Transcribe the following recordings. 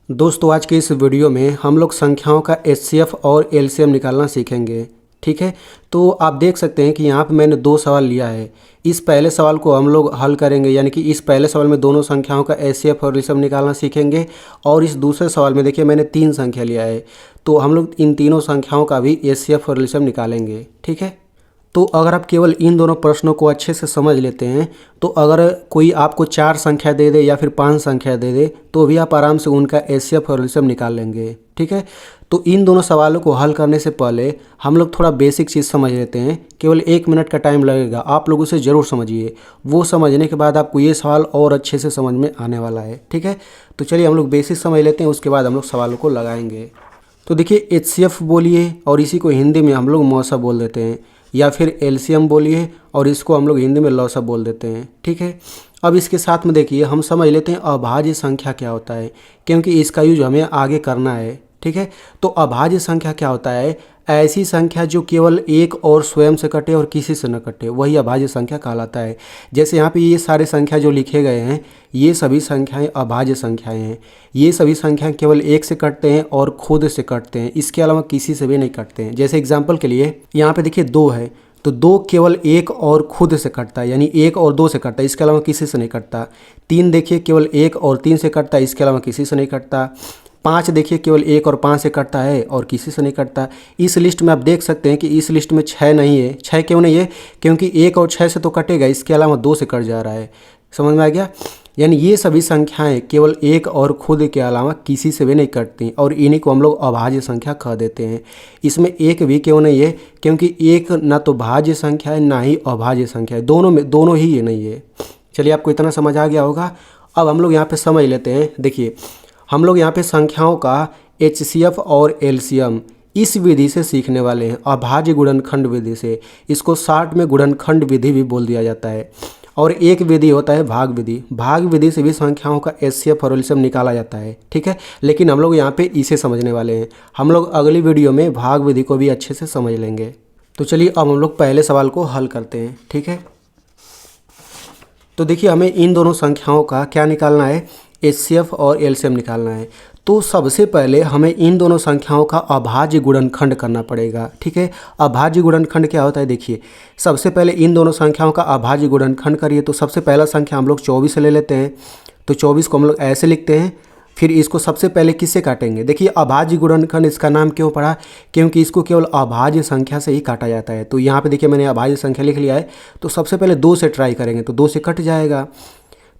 दोस्तों आज के इस वीडियो में हम लोग संख्याओं का एचसीएफ और एलसीएम निकालना सीखेंगे। ठीक है, तो आप देख सकते हैं कि यहाँ पे मैंने दो सवाल लिया है। इस पहले सवाल को हम लोग हल करेंगे, यानी कि इस पहले सवाल में दोनों संख्याओं का एचसीएफ और एलसीएम निकालना सीखेंगे। और इस दूसरे सवाल में देखिए मैंने तीन संख्या लिया है, तो हम लोग इन तीनों संख्याओं का भी एचसीएफ और एलसीएम निकालेंगे। ठीक है, तो अगर आप केवल इन दोनों प्रश्नों को अच्छे से समझ लेते हैं, तो अगर कोई आपको चार संख्या दे दे या फिर पांच संख्या दे दे, तो भी आप आराम से उनका एचसीएफ और एलसीएम निकाल लेंगे। ठीक है, तो इन दोनों सवालों को हल करने से पहले हम लोग थोड़ा बेसिक चीज़ समझ लेते हैं। केवल 1 मिनट का टाइम लगेगा, आप लोग उसे ज़रूर समझिए। वो समझने के बाद आपको ये सवाल और अच्छे से समझ में आने वाला है। ठीक है, तो चलिए हम लोग बेसिक समझ लेते हैं, उसके बाद हम लोग सवालों को लगाएंगे। तो देखिए एचसीएफ बोलिए और इसी को हिंदी में हम लोग मौसा बोल देते हैं, या फिर एलसीएम बोलिए और इसको हम लोग हिंदी में लौसा बोल देते हैं। ठीक है, अब इसके साथ में देखिए हम समझ लेते हैं अभाज्य संख्या क्या होता है, क्योंकि इसका यूज हमें आगे करना है। ठीक है, तो अभाज्य संख्या क्या होता है? ऐसी संख्या जो केवल एक और स्वयं से कटे और किसी से न कटे, वही अभाज्य संख्या कहलाता है। जैसे यहाँ पे ये सारे संख्या जो लिखे गए हैं, ये सभी संख्याएं अभाज्य संख्याएं हैं। ये सभी संख्याएं केवल एक से कटते हैं और खुद से कटते हैं, इसके अलावा किसी से भी नहीं कटते हैं। जैसे एग्जाम्पल के लिए यहाँ पे देखिए दो है, तो दो केवल एक और खुद से कटता है, यानी एक और दो से कटता है, इसके अलावा किसी से नहीं कटता। तीन देखिए केवल एक और तीन से कटता है, इसके अलावा किसी से नहीं कटता। पाँच देखिए केवल एक और पाँच से कटता है और किसी से नहीं कटता। इस लिस्ट में आप देख सकते हैं कि इस लिस्ट में छः नहीं है। छः क्यों नहीं है? क्योंकि एक और छः से तो कटेगा, इसके अलावा दो से कट जा रहा है। समझ में आ गया? यानी ये सभी संख्याएं केवल एक और खुद के अलावा किसी से भी नहीं कटती, और इन्हीं को हम लोग अभाज्य संख्या कह देते हैं। इसमें एक भी क्यों नहीं है? क्योंकि एक ना तो भाज्य संख्या है ना ही अभाज्य संख्या है, दोनों ही ये नहीं है। चलिए आपको इतना समझ आ गया होगा। अब हम लोग यहाँ पे समझ लेते हैं। देखिए हम लोग यहाँ पे संख्याओं का एचसीएफ और एलसीएम इस विधि से सीखने वाले हैं, अभाज्य गुणनखंड विधि से। इसको शॉर्ट में गुणनखंड विधि भी बोल दिया जाता है। और एक विधि होता है भाग विधि। भाग विधि से भी संख्याओं का एचसीएफ और एलसीएम निकाला जाता है। ठीक है, लेकिन हम लोग यहाँ पे इसे समझने वाले हैं। हम लोग अगली वीडियो में भाग विधि को भी अच्छे से समझ लेंगे। तो चलिए अब हम लोग पहले सवाल को हल करते हैं। ठीक है, तो देखिए हमें इन दोनों संख्याओं का क्या निकालना है? एचसीएफ और एलसीएम निकालना है। तो सबसे पहले हमें इन दोनों संख्याओं का अभाज्य गुणनखंड करना पड़ेगा। ठीक है, अभाज्य गुणनखंड क्या होता है? देखिए सबसे पहले इन दोनों संख्याओं का अभाज्य गुणनखंड करिए। तो सबसे पहला संख्या हम लोग 24 ले लेते हैं, तो 24 को हम लोग ऐसे लिखते हैं। फिर इसको सबसे पहले किससे काटेंगे? देखिए अभाज्य गुणनखंड इसका नाम क्यों पड़ा? क्योंकि इसको केवल अभाज्य संख्या से ही काटा जाता है। तो यहाँ पे देखिए मैंने अभाज्य संख्या लिख लिया है, तो सबसे पहले दो से ट्राई करेंगे, तो दो से कट जाएगा।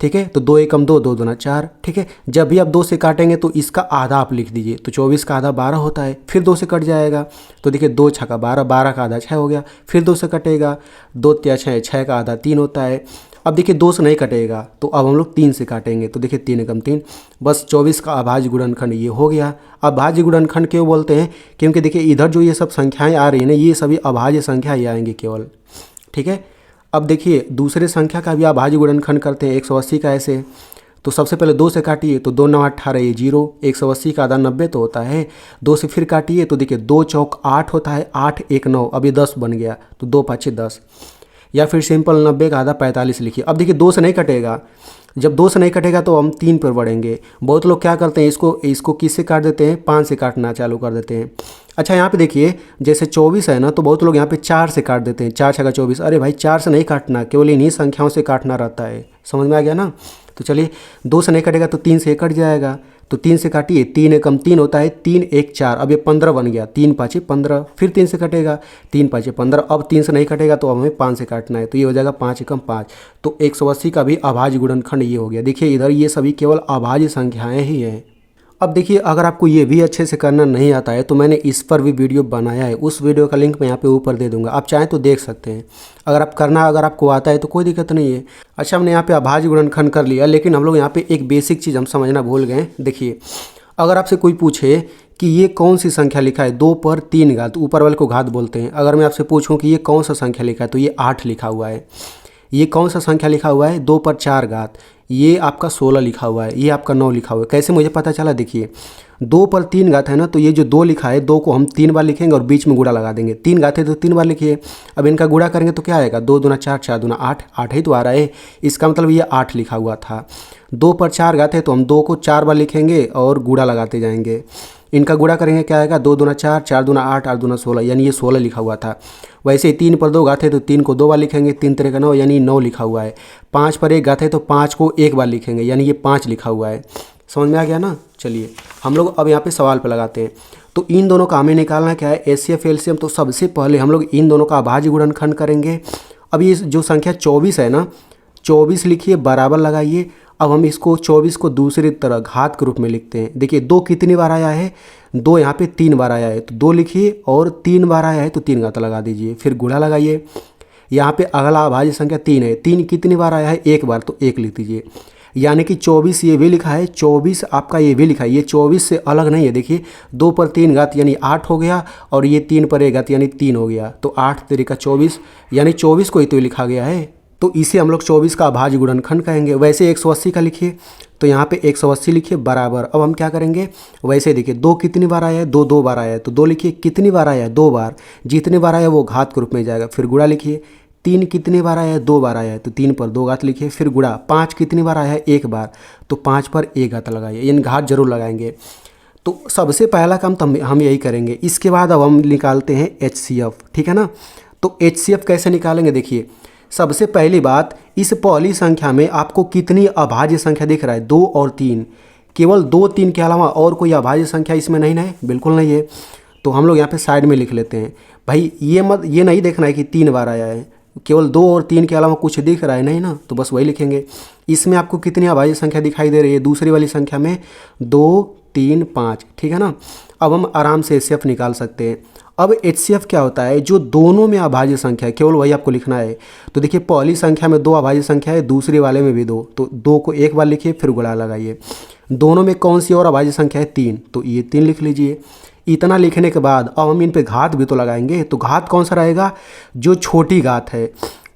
ठीक है, तो दो एकम दो, दो दूना चार। ठीक है, जब भी आप दो से काटेंगे तो इसका आधा आप लिख दीजिए, तो 24 का आधा 12 होता है। फिर दो से कट जाएगा, तो देखिए दो छक्का 12, 12 का आधा 6 हो गया। फिर दो से कटेगा, दो त्या 6, 6 का आधा 3 होता है। अब देखिए दो से नहीं कटेगा, तो अब हम लोग 3 से काटेंगे, तो देखिए 3 एकम 3, बस 24 का अभाज्य गुणनखंड ये हो गया। अभाज्य गुणनखंड क्यों बोलते हैं? क्योंकि देखिए इधर जो ये सब संख्याएँ आ रही हैं ना, ये सभी अभाज्य संख्या ही आएंगी केवल। ठीक है, अब देखिए दूसरे संख्या का भी अभाज्य गुणनखंड करते हैं, 180 का ऐसे। तो सबसे पहले दो से काटिए, तो 2 9 18, ये 0। 180 का आधा 90 तो होता है। दो से फिर काटिए, तो देखिए 2 चौक 8 होता है, 8 1 9, अब ये 10 बन गया, तो 2 5 10। या फिर सिंपल 90 का आधा 45 लिखिए। अब देखिए दो से नहीं कटेगा, जब दो से नहीं कटेगा तो हम 3 पर बढ़ेंगे। बहुत लोग क्या करते हैं, इसको किससे काट देते हैं? 5 से काटना चालू कर देते हैं। अच्छा यहाँ पे देखिए जैसे 24 है ना, तो बहुत लोग यहाँ पे 4 से काट देते हैं, 4 छक्का 24। अरे भाई 4 से नहीं काटना, केवल इन्हीं संख्याओं से काटना रहता है। समझ में आ गया ना? तो चलिए दो से नहीं कटेगा तो 3 से कट जाएगा, तो 3 से काटिए, 3 एकम 3 होता है, 3 1 4, अब ये 15 बन गया, 3 5 15। फिर 3 से कटेगा, 3 5 15। अब 3 से नहीं कटेगा तो अब हमें 5 से काटना है, तो ये हो जाएगा 5 एकम 5। तो 180 का भी अभाज्य गुणनखंड ये हो गया। देखिए इधर ये सभी केवल अभाज्य संख्याएं ही हैं। अब देखिए अगर आपको ये भी अच्छे से करना नहीं आता है, तो मैंने इस पर भी वीडियो बनाया है, उस वीडियो का लिंक मैं यहाँ पे ऊपर दे दूंगा, आप चाहें तो देख सकते हैं। अगर आपको आता है तो कोई दिक्कत नहीं है। अच्छा हमने यहाँ पे अभाज्य गुणनखंड कर लिया, लेकिन हम लोग यहाँ पे एक बेसिक चीज़ हम समझना भूल गए। देखिए अगर आपसे कोई पूछे कि ये कौन सी संख्या लिखा है, 2 पर 3 घात, ऊपर वाले को घात बोलते हैं। अगर मैं आपसे पूछूँ कि ये कौन सा संख्या लिखा है, तो ये 8 लिखा हुआ है। ये कौन सा संख्या लिखा हुआ है, 2 पर 4 घात, ये आपका 16 लिखा हुआ है, ये आपका 9 लिखा हुआ है। कैसे मुझे पता चला, देखिए 2 पर 3 घात है ना, तो ये जो 2 लिखा है 2 को हम 3 बार लिखेंगे और बीच में गुणा लगा देंगे। 3 घात है तो 3 बार लिखिए। अब इनका गुणा करेंगे तो क्या आएगा, 2 दूना 4, 4 दूना 8, 8 ही तो आ रहा है, इसका मतलब ये 8 लिखा हुआ था। 2 पर 4 घात है तो हम 2 को 4 बार लिखेंगे और गुणा लगाते जाएंगे। इनका गुणा करेंगे क्या आएगा, 2 दूना 4, 4 दूना 8, 8 दूना 16, यानी ये 16 लिखा हुआ था। वैसे ही 3 पर 2 घात है तो 3 को 2 बार लिखेंगे, 3 3 का 9, यानी 9 लिखा हुआ है। 5 पर 1 घात है तो 5 को 1 बार लिखेंगे, यानी ये 5 लिखा हुआ है। समझ में आ गया ना। चलिए हम लोग अब यहाँ पे सवाल पे लगाते हैं। तो इन दोनों का हमें निकालना क्या है, एचसीएफ एलसीएम। तो सबसे पहले हम लोग इन दोनों का अभाज्य गुणनखंड करेंगे। अब ये जो संख्या 24 है ना, 24 लिखिए, बराबर लगाइए। अब हम इसको 24 को दूसरी तरह घात के रूप में लिखते हैं। देखिए 2 कितनी बार आया है, 2 यहाँ पे 3 बार आया है, तो 2 लिखिए, और 3 बार आया है तो 3 घात लगा दीजिए, फिर गुणा लगाइए। यहाँ पे अगला अभाज्य संख्या 3 है, 3 कितनी बार आया है, 1 बार, तो 1 लिख दीजिए। यानी कि 24 ये भी लिखा है, 24 आपका ये भी लिखा है, ये 24 से अलग नहीं है। देखिए 2 पर 3 घात यानी 8 हो गया, और ये 3 पर 1 घात यानी 3 हो गया, तो 8 तरीका 24, यानी 24 को ही तो लिखा गया है। तो इसे हम लोग 24 का अभाज्य गुणनखंड कहेंगे। वैसे 180 का लिखिए, तो यहाँ पे 180 लिखिए बराबर। अब हम क्या करेंगे, वैसे देखिए 2 कितनी बार आया है, 2 2 बार आया है, तो 2 लिखिए। कितनी बार आया है, 2 बार, जितनी बार आया है वो घात के रूप में जाएगा, फिर गुणा लिखिए। 3 कितनी बार आया है, 2 बार आया है, तो 3 पर 2 घात लिखिए, फिर गुणा। 5 कितनी बार आया है, 1 बार, तो 5 पर 1 घात लगाइए, इन घात जरूर लगाएंगे। तो सबसे पहला काम तो हम यही करेंगे। इसके बाद अब हम निकालते हैं एचसीएफ, ठीक है ना। तो एचसीएफ कैसे निकालेंगे, देखिए सबसे पहली बात, इस पहली संख्या में आपको कितनी अभाज्य संख्या दिख रहा है, 2 और 3। केवल 2 3 के अलावा और कोई अभाज्य संख्या इसमें नहीं है, बिल्कुल नहीं है। तो हम लोग यहाँ पे साइड में लिख लेते हैं। भाई ये नहीं देखना है कि 3 बार आया है, केवल 2 और 3 के अलावा कुछ दिख रहा है नहीं ना, तो बस वही लिखेंगे। इसमें आपको कितनी अभाज्य संख्या दिखाई दे रही है, दूसरी वाली संख्या में 2 3 5, ठीक है ना। अब हम आराम से एचसीएफ निकाल सकते हैं। अब एचसीएफ क्या होता है, जो दोनों में अभाज्य संख्या है, केवल वही आपको लिखना है। तो देखिए पहली संख्या में 2 अभाज्य संख्या है, दूसरे वाले में भी 2, तो 2 को 1 बार लिखिए, फिर गुणा लगाइए। दोनों में कौन सी और अभाज्य संख्या है, 3, तो ये 3 लिख लीजिए। इतना लिखने के बाद अब हम इन पे घात भी तो लगाएंगे। तो घात कौन सा रहेगा, जो छोटी घात है।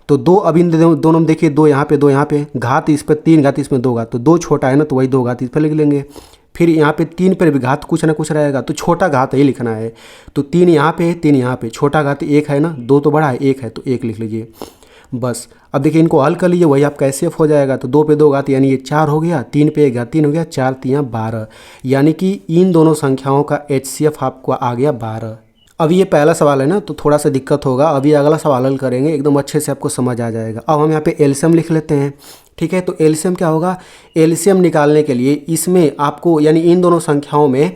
तो 2, अब इन दोनों में देखिए 2 यहाँ पे, 2 यहाँ पे, घात इस पर 3 घात इसमें 2 घात, तो 2 छोटा है ना, तो वही 2 घात इस पर लिख लेंगे। फिर यहाँ पे 3 पर भी घात कुछ ना कुछ रहेगा, तो छोटा घात ही लिखना है। तो 3 यहाँ पे है, 3 यहाँ पे, छोटा घात 1 है ना, 2 तो बड़ा है, 1 है, तो 1 लिख लीजिए बस। अब देखिए इनको हल कर लीजिए, वही आपका एचसीएफ हो जाएगा। तो 2 पे 2 घात यानी ये 4 हो गया, 3 पे 1 घात 3 हो गया, 4 3 12, यानी कि इन दोनों संख्याओं का एचसीएफ आपको आ गया 12। अब ये पहला सवाल है ना, तो थोड़ा सा दिक्कत होगा। अभी अगला सवाल हल करेंगे, एकदम अच्छे से आपको समझ आ जाएगा। अब हम यहाँ पे एलसीएम लिख लेते हैं, ठीक है। तो एलसीएम क्या होगा, एलसीएम निकालने के लिए इसमें आपको यानी इन दोनों संख्याओं में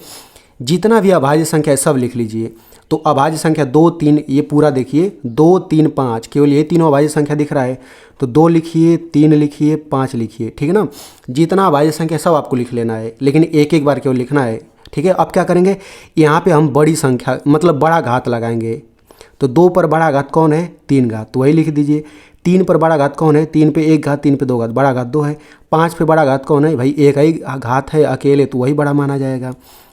जितना भी अभाज्य संख्या है सब लिख लीजिए। तो अभाज्य संख्या 2 3, ये पूरा देखिए 2 3 5, केवल ये तीनों अभाज्य संख्या दिख रहा है, तो 2 लिखिए, 3 लिखिए, 5 लिखिए, ठीक है ना। जितना अभाज्य संख्या सब आपको लिख लेना है, लेकिन एक एक बार केवल लिखना है, ठीक है। अब क्या करेंगे, यहाँ पे हम बड़ी संख्या मतलब बड़ा घात लगाएंगे। तो 2 पर बड़ा घात कौन है, 3 घात, तो वही लिख दीजिए। 3 पर बड़ा घात कौन है, 3 पे 1 घात, 3 पे 2 घात, बड़ा घात 2 है। 5 पे बड़ा घात कौन है, भाई 1 ही घात है अकेले, तो वही बड़ा माना जाएगा।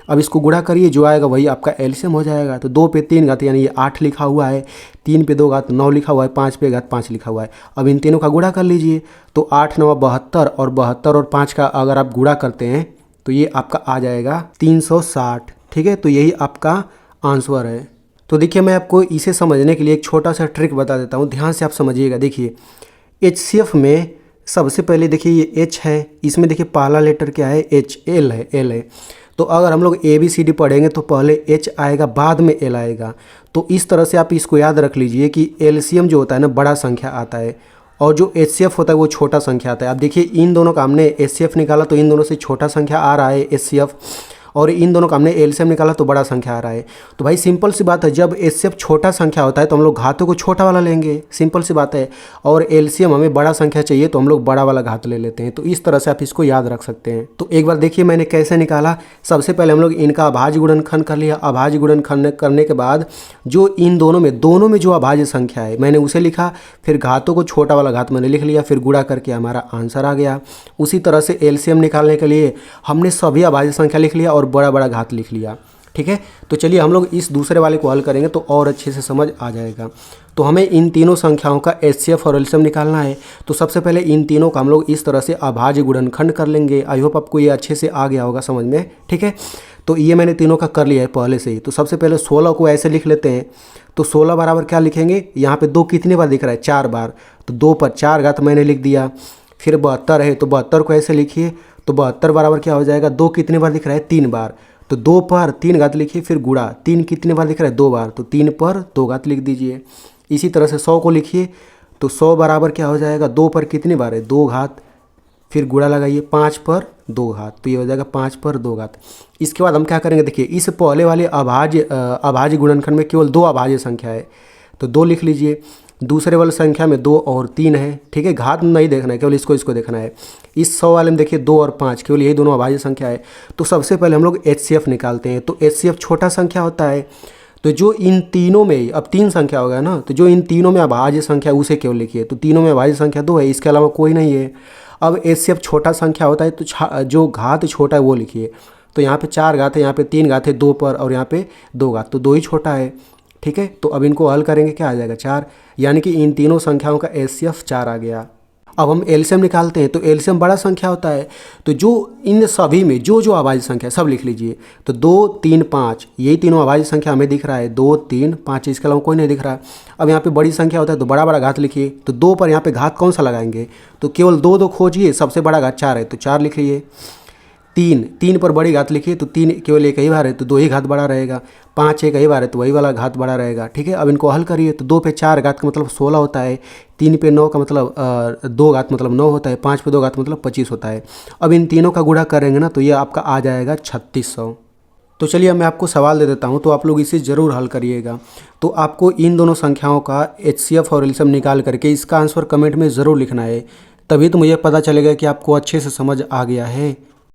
अब इसको गुणा करिए, जो आएगा वही आपका एलसीएम हो जाएगा। तो 2 पे 3 घात यानी ये 8 लिखा हुआ है, 3 पे 2 घात 9 लिखा हुआ है, 5 पे घात 5 लिखा हुआ है। अब इन तीनों का गुणा कर लीजिए, तो 8 9 72, और 72 और 5 का अगर आप गुणा करते हैं तो ये आपका आ जाएगा 360, ठीक है। तो यही आपका आंसर है। तो देखिए मैं आपको इसे समझने के लिए एक छोटा सा ट्रिक बता देता हूँ, ध्यान से आप समझिएगा। देखिए एचसीएफ में सबसे पहले देखिए ये एच है, इसमें देखिए पहला लेटर क्या है, एच, एल है। तो अगर हम लोग ABCD पढ़ेंगे तो पहले एच आएगा, बाद में एल आएगा। तो इस तरह से आप इसको याद रख लीजिए कि एलसीएम जो होता है ना बड़ा संख्या आता है, और जो एचसीएफ होता है वो छोटा संख्या आता है। अब देखिए इन दोनों का हमने एचसीएफ निकाला तो इन दोनों से छोटा संख्या आ रहा है एचसीएफ, और इन दोनों का हमने एलसीएम निकाला तो बड़ा संख्या आ रहा है। तो भाई सिंपल सी बात है, जब एचसीएफ छोटा संख्या होता है तो हम लोग घातों को छोटा वाला लेंगे, सिंपल सी बात है। और एलसीएम हमें बड़ा संख्या चाहिए तो हम लोग बड़ा वाला घात ले लेते हैं। तो इस तरह से आप इसको याद रख सकते हैं। तो एक बार देखिए मैंने कैसे निकाला। सबसे पहले हम लोग इनका अभाज्य गुणनखंड कर लिया। अभाज्य गुणनखंड करने के बाद जो इन दोनों में जो अभाज्य संख्या है मैंने उसे लिखा, फिर घातों को छोटा वाला घात मैंने लिख लिया, फिर गुणा करके हमारा आंसर आ गया। उसी तरह से एलसीएम निकालने के लिए हमने सभी अभाज्य संख्या लिख लिया और बड़ा बड़ा घात लिख लिया, ठीक है। तो चलिए हम लोग इस दूसरे वाले को हल करेंगे तो और अच्छे से समझ आ जाएगा। तो हमें इन तीनों संख्याओं का HCF और एलसीएम निकालना है। तो सबसे पहले इन तीनों का हम लोग इस तरह से अभाज्य गुणनखंड कर लेंगे। आई होप आपको ये अच्छे से आ गया होगा समझ में, ठीक है। तो ये मैंने तीनों का कर लिया है पहले से ही। तो सबसे पहले 16 को ऐसे लिख लेते हैं। तो 16 बराबर क्या लिखेंगे, यहाँ पे 2 कितने बार दिख रहा है, 4 बार। तो 2 पर 4 घात मैंने लिख दिया। फिर 72 है, तो 72 को ऐसे लिखिए। तो 72 बराबर क्या हो जाएगा, 2 कितने बार दिख रहा है, 3 बार। तो 2 पर 3 घात लिखिए, फिर गुणा 3 कितने बार दिख रहा है, 2 बार। तो 3 पर 2 घात लिख दीजिए। इसी तरह से 100 को लिखिए। तो 100 बराबर क्या हो जाएगा, 2 पर कितने बार है, 2 घात। फिर गुणा लगाइए 5 पर 2 घात। तो ये हो जाएगा 5 पर 2 घात। इसके बाद हम क्या करेंगे, देखिए इस पहले वाले अभाज्य गुणनखंड में केवल 2 अभाज्य संख्या है, तो 2 लिख लीजिए। दूसरे वाले संख्या में 2 और 3 है, ठीक है। घात नहीं देखना है, केवल इसको देखना है। इस 100 वाले में देखिए 2 और 5, केवल यही दोनों अभाज्य संख्या है। तो सबसे पहले हम लोग HCF निकालते हैं। तो HCF छोटा संख्या होता है। तो जो इन तीनों में, अब 3 संख्या हो गया ना, तो जो इन तीनों में अभाज्य संख्या उसे केवल लिखिए। तो तीनों में अभाज्य संख्या 2 है, इसके अलावा कोई नहीं है। अब HCF छोटा संख्या होता है, तो जो घात छोटा है वो लिखिए। तो यहाँ पे 4 घात है, यहाँ पे 3 घात है 2 पर, और यहाँ पे 2 घात, तो 2 ही छोटा है, ठीक है। तो अब इनको हल करेंगे, क्या आ जाएगा, 4। यानी कि इन तीनों संख्याओं का HCF 4 आ गया। अब हम एलसीएम निकालते हैं। तो एलसीएम बड़ा संख्या होता है। तो जो इन सभी में जो जो अभाज्य संख्या है सब लिख लीजिए। तो 2, 3, 5 यही तीनों अभाज्य संख्या हमें दिख रहा है, 2, 3, 5, इसके अलावा कोई नहीं दिख रहा है। अब यहाँ पे बड़ी संख्या होता है तो बड़ा बड़ा घात लिखिए। तो 2 पर यहाँ पे घात कौन सा लगाएंगे, तो केवल 2 खोजिए, सबसे बड़ा घात 4 है तो 4 लिख लीजिए। 3 पर बड़ी घात लिखिए। तो 3 केवल एक ही बार है तो 2 ही घात बड़ा रहेगा। 5 एक ही बार है तो वही वाला घात बड़ा रहेगा, ठीक है। अब इनको हल करिए। तो 2 पे 4 घात का मतलब 16 होता है। 3 पे 9 का मतलब 2 घात मतलब 9 होता है। 5 पे 2 घात मतलब 25 होता है। अब इन तीनों का गुणा करेंगे ना तो ये आपका आ जाएगा 3600। तो चलिए मैं आपको सवाल दे देता हूँ, तो आप लोग इसे ज़रूर हल करिएगा। तो आपको इन दोनों संख्याओं का HCF और एलसीएम निकाल करके इसका आंसर कमेंट में ज़रूर लिखना है, तभी तो मुझे पता चलेगा कि आपको अच्छे से समझ आ गया है।